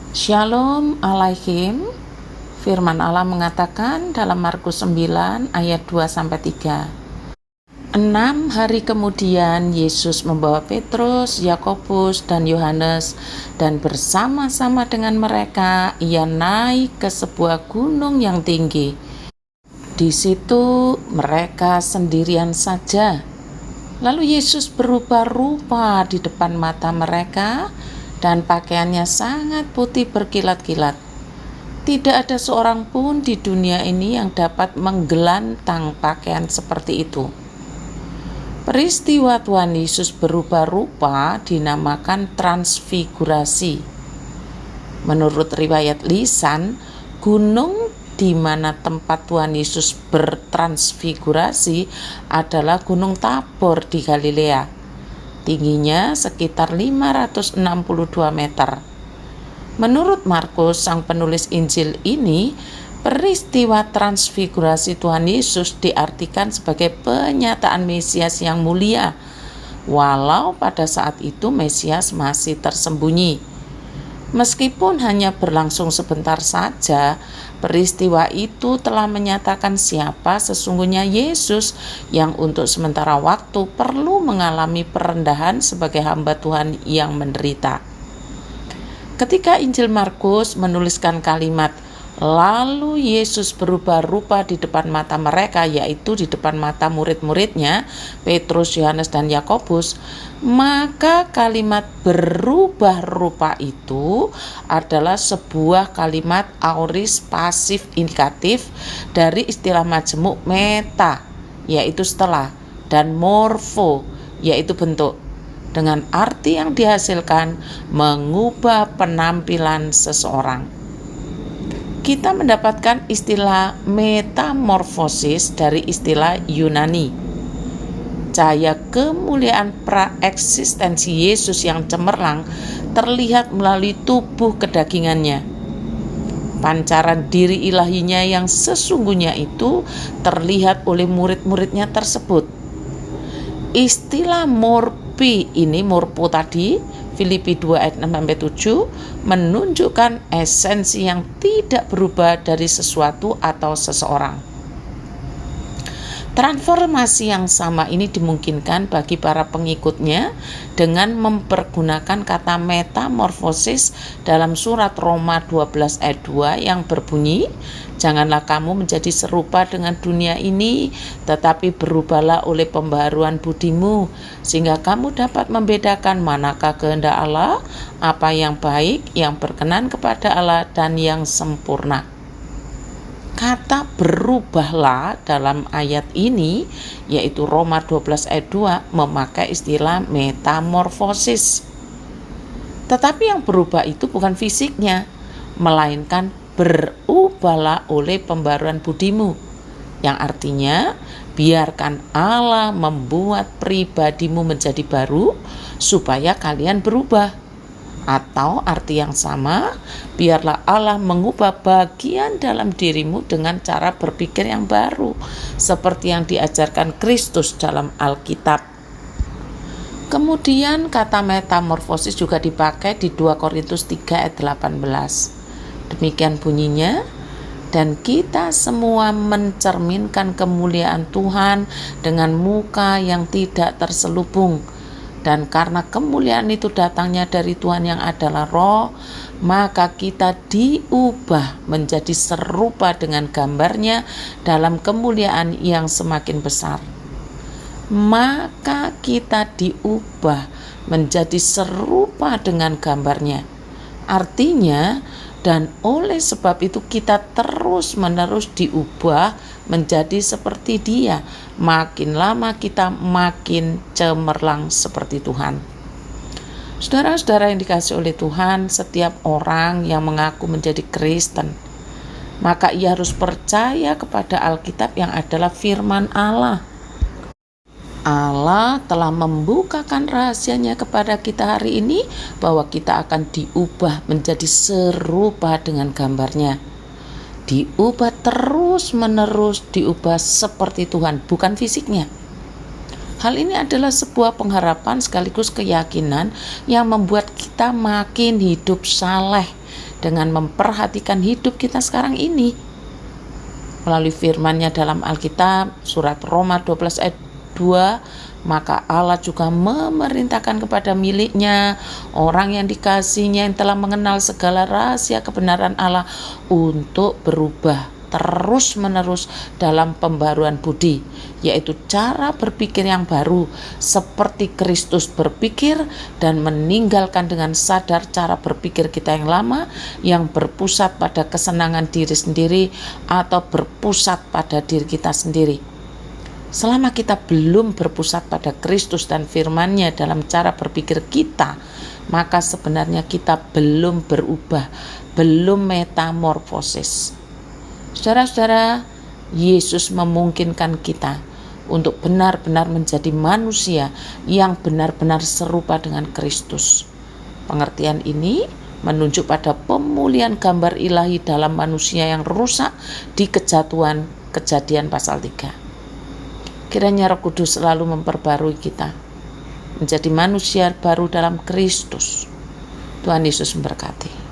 Shalom Aleichem. Firman Allah mengatakan dalam Markus 9 ayat 2-3. 6 hari kemudian Yesus membawa Petrus, Yakobus, dan Yohanes, dan bersama-sama dengan mereka ia naik ke sebuah gunung yang tinggi. Di situ mereka sendirian saja. Lalu Yesus berubah rupa di depan mata mereka, dan pakaiannya sangat putih berkilat-kilat. Tidak ada seorang pun di dunia ini yang dapat menggelantang pakaian seperti itu. Peristiwa Tuhan Yesus berubah rupa dinamakan transfigurasi. Menurut riwayat lisan, gunung di mana tempat Tuhan Yesus bertransfigurasi adalah Gunung Tabor di Galilea. Tingginya sekitar 562 meter. Menurut Markus, sang penulis Injil ini, peristiwa transfigurasi Tuhan Yesus diartikan sebagai penyataan Mesias yang mulia, walau pada saat itu Mesias masih tersembunyi. Meskipun hanya berlangsung sebentar saja, peristiwa itu telah menyatakan siapa sesungguhnya Yesus yang untuk sementara waktu perlu mengalami perendahan sebagai hamba Tuhan yang menderita. Ketika Injil Markus menuliskan kalimat lalu Yesus berubah rupa di depan mata mereka, yaitu di depan mata murid-muridnya, Petrus, Yohanes, dan Yakobus, maka kalimat berubah rupa itu adalah sebuah kalimat aorist pasif indikatif dari istilah majemuk meta, yaitu setelah, dan morfo, yaitu bentuk, dengan arti yang dihasilkan mengubah penampilan seseorang. Kita mendapatkan istilah metamorfosis dari istilah Yunani. Cahaya kemuliaan praeksistensi Yesus yang cemerlang terlihat melalui tubuh kedagingannya. Pancaran diri ilahinya yang sesungguhnya itu terlihat oleh murid-muridnya tersebut. Istilah morpi ini, morpo tadi, Filipi 2 ayat 6-7, menunjukkan esensi yang tidak berubah dari sesuatu atau seseorang. Transformasi yang sama ini dimungkinkan bagi para pengikutnya dengan mempergunakan kata metamorfosis dalam surat Roma 12 ayat 2 yang berbunyi, janganlah kamu menjadi serupa dengan dunia ini, tetapi berubahlah oleh pembaharuan budimu, sehingga kamu dapat membedakan manakah kehendak Allah, apa yang baik, yang berkenan kepada Allah, dan yang sempurna. Kata berubahlah dalam ayat ini, yaitu Roma 12 ayat 2, memakai istilah metamorfosis. Tetapi yang berubah itu bukan fisiknya, melainkan berubahlah oleh pembaruan budimu, yang artinya biarkan Allah membuat pribadimu menjadi baru supaya kalian berubah. Atau arti yang sama, biarlah Allah mengubah bagian dalam dirimu dengan cara berpikir yang baru, seperti yang diajarkan Kristus dalam Alkitab. Kemudian kata metamorfosis juga dipakai di 2 Korintus 3 ayat 18. Demikian bunyinya, dan kita semua mencerminkan kemuliaan Tuhan dengan muka yang tidak terselubung. Dan karena kemuliaan itu datangnya dari Tuhan yang adalah Roh, maka kita diubah menjadi serupa dengan gambarnya dalam kemuliaan yang semakin besar. Maka kita diubah menjadi serupa dengan gambarnya. Artinya, dan oleh sebab itu kita terus-menerus diubah menjadi seperti Dia. Makin lama kita makin cemerlang seperti Tuhan. Saudara-saudara yang dikasihi oleh Tuhan, setiap orang yang mengaku menjadi Kristen, maka ia harus percaya kepada Alkitab yang adalah firman Allah. Allah telah membukakan rahasianya kepada kita hari ini bahwa kita akan diubah menjadi serupa dengan gambarnya. Diubah terus-menerus, diubah seperti Tuhan, bukan fisiknya. Hal ini adalah sebuah pengharapan sekaligus keyakinan yang membuat kita makin hidup saleh dengan memperhatikan hidup kita sekarang ini. Melalui firman-Nya dalam Alkitab, surat Roma 12 ayat 2, maka Allah juga memerintahkan kepada miliknya, orang yang dikasihinya yang telah mengenal segala rahasia kebenaran Allah, untuk berubah terus-menerus dalam pembaruan budi, yaitu cara berpikir yang baru seperti Kristus berpikir, dan meninggalkan dengan sadar cara berpikir kita yang lama yang berpusat pada kesenangan diri sendiri atau berpusat pada diri kita sendiri. Selama kita belum berpusat pada Kristus dan firman-Nya dalam cara berpikir kita, maka sebenarnya kita belum berubah, belum metamorfosis. Saudara-saudara, Yesus memungkinkan kita untuk benar-benar menjadi manusia yang benar-benar serupa dengan Kristus. Pengertian ini menunjuk pada pemulihan gambar ilahi dalam manusia yang rusak di kejatuhan Kejadian pasal 3. Kiranya Roh Kudus selalu memperbarui kita menjadi manusia baru dalam Kristus. Tuhan Yesus memberkati.